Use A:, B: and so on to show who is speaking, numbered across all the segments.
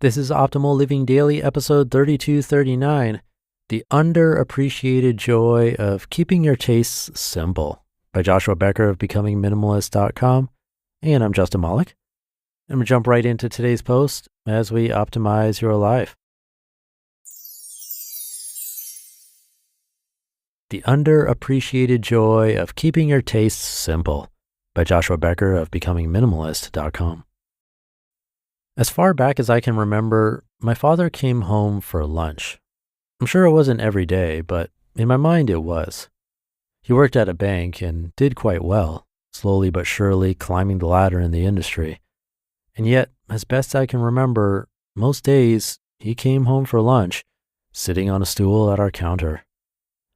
A: This is Optimal Living Daily, episode 3239, The Underappreciated Joy of Keeping Your Tastes Simple, by Joshua Becker of becomingminimalist.com. And I'm Justin Malik. I'm going to jump right into today's post as we optimize your life. The Underappreciated Joy of Keeping Your Tastes Simple, by Joshua Becker of becomingminimalist.com. As far back as I can remember, my father came home for lunch. I'm sure it wasn't every day, but in my mind it was. He worked at a bank and did quite well, slowly but surely climbing the ladder in the industry. And yet, as best I can remember, most days he came home for lunch, sitting on a stool at our counter.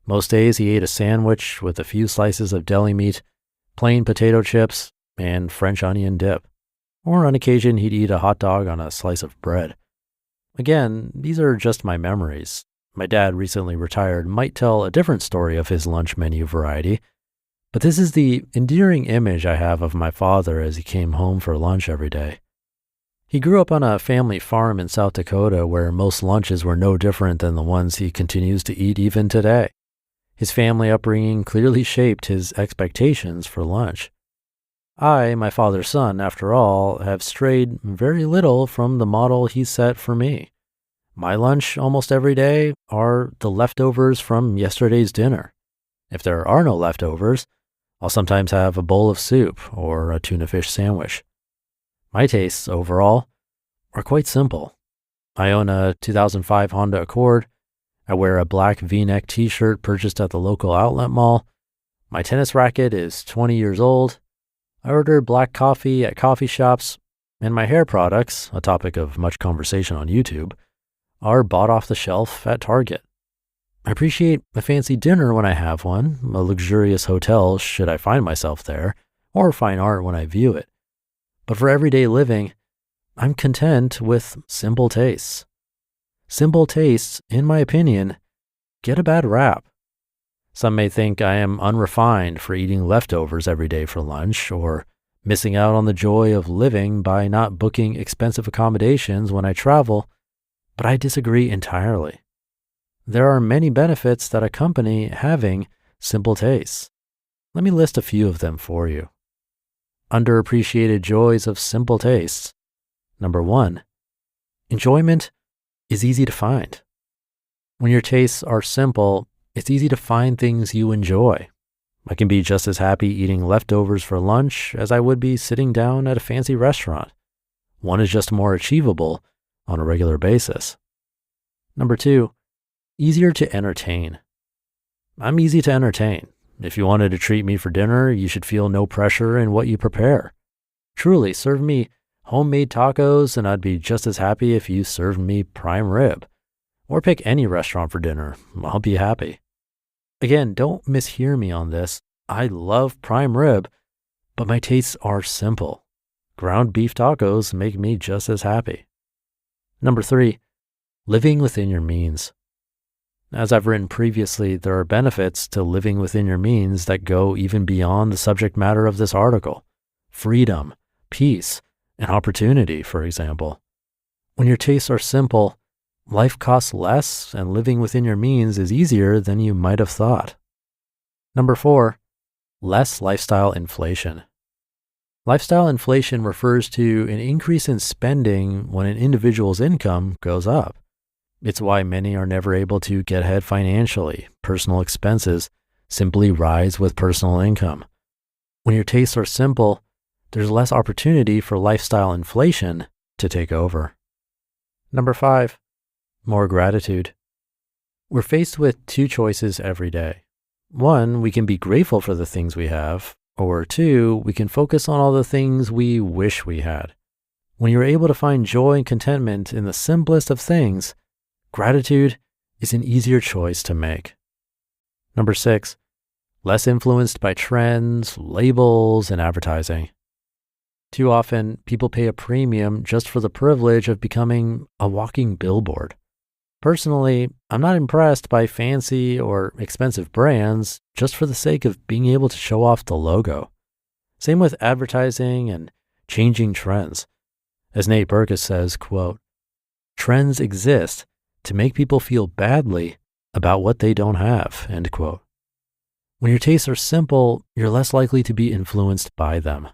A: Most days he ate a sandwich with a few slices of deli meat, plain potato chips, and French onion dip. Or on occasion, he'd eat a hot dog on a slice of bread. Again, these are just my memories. My dad, recently retired, might tell a different story of his lunch menu variety, but this is the endearing image I have of my father as he came home for lunch every day. He grew up on a family farm in South Dakota where most lunches were no different than the ones he continues to eat even today. His family upbringing clearly shaped his expectations for lunch. I, my father's son, after all, have strayed very little from the model he set for me. My lunch almost every day are the leftovers from yesterday's dinner. If there are no leftovers, I'll sometimes have a bowl of soup or a tuna fish sandwich. My tastes, overall, are quite simple. I own a 2005 Honda Accord. I wear a black V-neck t-shirt purchased at the local outlet mall. My tennis racket is 20 years old. I order black coffee at coffee shops, and my hair products, a topic of much conversation on YouTube, are bought off the shelf at Target. I appreciate a fancy dinner when I have one, a luxurious hotel should I find myself there, or fine art when I view it. But for everyday living, I'm content with simple tastes. Simple tastes, in my opinion, get a bad rap. Some may think I am unrefined for eating leftovers every day for lunch, or missing out on the joy of living by not booking expensive accommodations when I travel, but I disagree entirely. There are many benefits that accompany having simple tastes. Let me list a few of them for you. Underappreciated joys of simple tastes. Number 1, enjoyment is easy to find. When your tastes are simple, it's easy to find things you enjoy. I can be just as happy eating leftovers for lunch as I would be sitting down at a fancy restaurant. One is just more achievable on a regular basis. Number 2, easier to entertain. I'm easy to entertain. If you wanted to treat me for dinner, you should feel no pressure in what you prepare. Truly, serve me homemade tacos and I'd be just as happy if you served me prime rib. Or pick any restaurant for dinner. I'll be happy. Again, don't mishear me on this. I love prime rib, but my tastes are simple. Ground beef tacos make me just as happy. Number 3, living within your means. As I've written previously, there are benefits to living within your means that go even beyond the subject matter of this article. Freedom, peace, and opportunity, for example. When your tastes are simple, life costs less and living within your means is easier than you might have thought. Number 4, less lifestyle inflation. Lifestyle inflation refers to an increase in spending when an individual's income goes up. It's why many are never able to get ahead financially. Personal expenses simply rise with personal income. When your tastes are simple, there's less opportunity for lifestyle inflation to take over. Number 5, more gratitude. We're faced with 2 choices every day. 1, we can be grateful for the things we have, or 2, we can focus on all the things we wish we had. When you're able to find joy and contentment in the simplest of things, gratitude is an easier choice to make. Number 6, less influenced by trends, labels, and advertising. Too often, people pay a premium just for the privilege of becoming a walking billboard. Personally, I'm not impressed by fancy or expensive brands just for the sake of being able to show off the logo. Same with advertising and changing trends. As Nate Berkus says, quote, Trends exist to make people feel badly about what they don't have, end quote. When your tastes are simple, you're less likely to be influenced by them.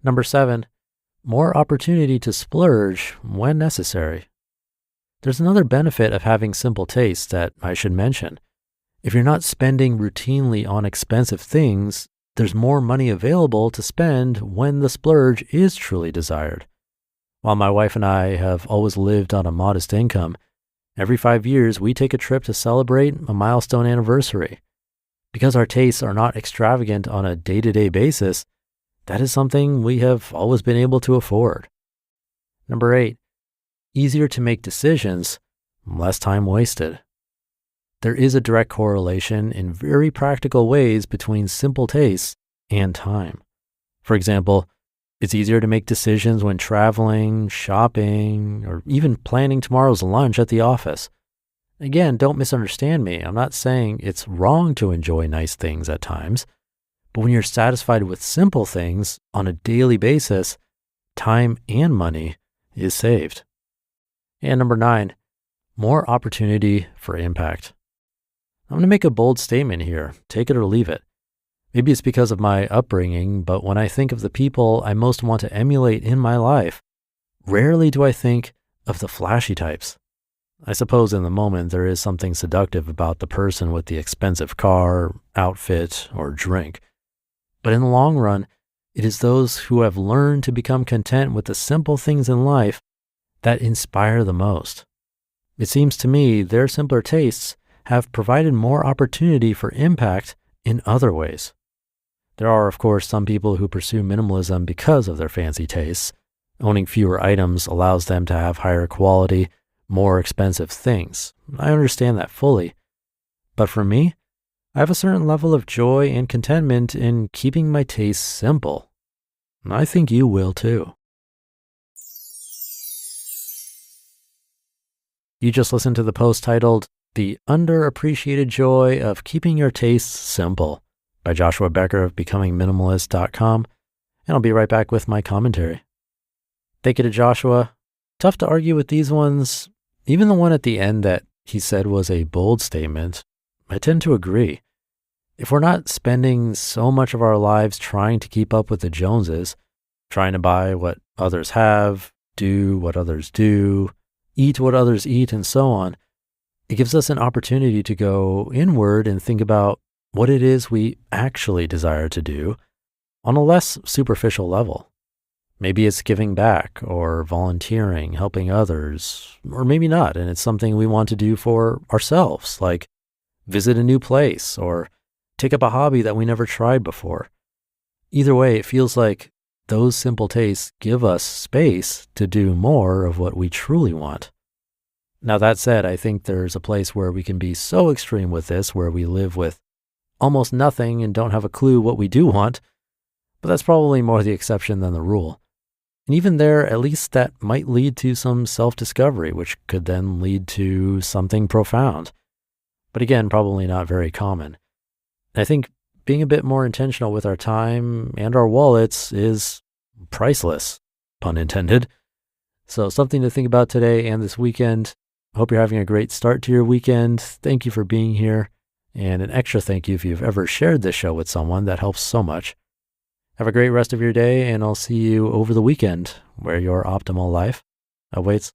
A: Number 7, more opportunity to splurge when necessary. There's another benefit of having simple tastes that I should mention. If you're not spending routinely on expensive things, there's more money available to spend when the splurge is truly desired. While my wife and I have always lived on a modest income, every 5 years we take a trip to celebrate a milestone anniversary. Because our tastes are not extravagant on a day-to-day basis, that is something we have always been able to afford. Number 8, easier to make decisions, less time wasted. There is a direct correlation in very practical ways between simple tastes and time. For example, it's easier to make decisions when traveling, shopping, or even planning tomorrow's lunch at the office. Again, don't misunderstand me. I'm not saying it's wrong to enjoy nice things at times, but when you're satisfied with simple things on a daily basis, time and money is saved. And number 9, more opportunity for impact. I'm going to make a bold statement here. Take it or leave it. Maybe it's because of my upbringing, but when I think of the people I most want to emulate in my life, rarely do I think of the flashy types. I suppose in the moment there is something seductive about the person with the expensive car, outfit, or drink. But in the long run, it is those who have learned to become content with the simple things in life that inspire the most. It seems to me their simpler tastes have provided more opportunity for impact in other ways. There are, of course, some people who pursue minimalism because of their fancy tastes. Owning fewer items allows them to have higher quality, more expensive things. I understand that fully. But for me, I have a certain level of joy and contentment in keeping my tastes simple. I think you will too. You just listened to the post titled, The Underappreciated Joy of Keeping Your Tastes Simple by Joshua Becker of becomingminimalist.com, and I'll be right back with my commentary. Thank you to Joshua. Tough to argue with these ones. Even the one at the end that he said was a bold statement, I tend to agree. If we're not spending so much of our lives trying to keep up with the Joneses, trying to buy what others have, do what others do, eat what others eat, and so on, it gives us an opportunity to go inward and think about what it is we actually desire to do on a less superficial level. Maybe it's giving back or volunteering, helping others, or maybe not, and it's something we want to do for ourselves, like visit a new place or take up a hobby that we never tried before. Either way, it feels like those simple tastes give us space to do more of what we truly want. Now, that said, I think there's a place where we can be so extreme with this, where we live with almost nothing and don't have a clue what we do want, but that's probably more the exception than the rule. And even there, at least that might lead to some self-discovery, which could then lead to something profound. But again, probably not very common. And I think being a bit more intentional with our time and our wallets is priceless, pun intended. So something to think about today and this weekend. I hope you're having a great start to your weekend. Thank you for being here. And an extra thank you if you've ever shared this show with someone. That helps so much. Have a great rest of your day, and I'll see you over the weekend where your optimal life awaits.